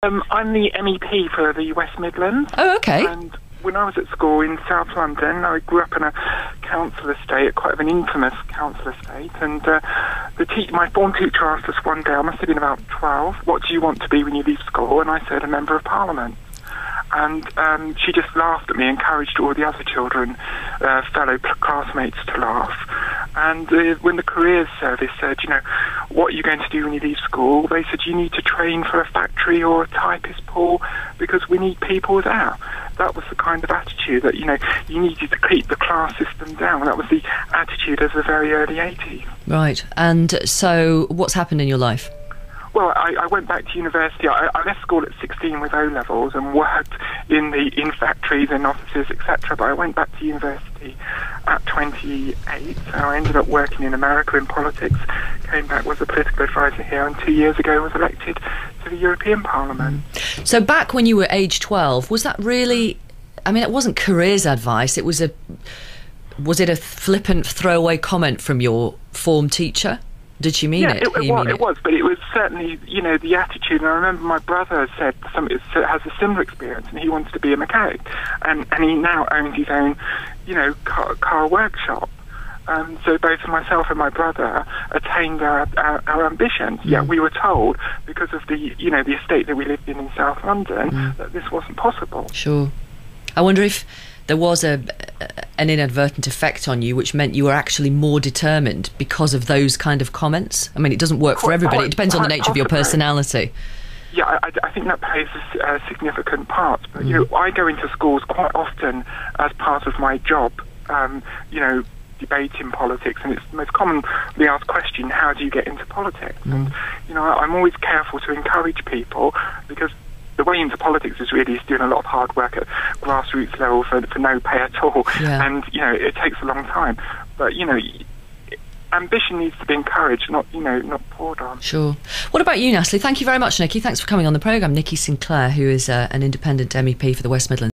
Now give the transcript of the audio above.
I'm the MEP for the West Midlands. Oh, okay. And when I was at school in South London, I grew up in a council estate, quite an infamous council estate, and my form teacher asked us one day, I must have been about 12, what do you want to be when you leave school? And I said, a Member of Parliament. And she just laughed at me, encouraged all the other children, fellow classmates to laugh. And when the careers service said, what are you going to do when you leave school? They said, you need to train for a factory or a typist, Paul, because we need people there. That was the kind of attitude that, you needed to keep the class system down. That was the attitude of the very early 80s. Right. And so what's happened in your life? Well, I went back to university. I left school at 16 with O-levels and worked in factories and offices, etc. But I went back to university at 28. So I ended up working in America in politics, came back, was a political advisor here, and 2 years ago was elected to the European Parliament. So back when you were age 12, was that really... I mean, it wasn't careers advice. Was it a flippant throwaway comment from your form teacher? Did she mean it? It was, but it was certainly, the attitude. And I remember my brother has a similar experience, and he wants to be a mechanic, and he now owns his own, car workshop. So both myself and my brother attained our ambitions. Yet we were told, because of the estate that we lived in South London, that this wasn't possible. Sure. I wonder if there was an inadvertent effect on you, which meant you were actually more determined because of those kind of comments. I mean, it doesn't work for everybody. It depends on the nature of your personality. Yeah, I think that plays a significant part. But, I go into schools quite often as part of my job, debating politics, and it's the most commonly asked question, how do you get into politics? And, I'm always careful to encourage people, because the way into politics is really doing a lot of hard work at grassroots level for no pay at all. Yeah. And, it takes a long time. But, ambition needs to be encouraged, not poured on. Sure. What about you, Natalie? Thank you very much, Nikki. Thanks for coming on the programme. Nikki Sinclaire, who is an independent MEP for the West Midlands.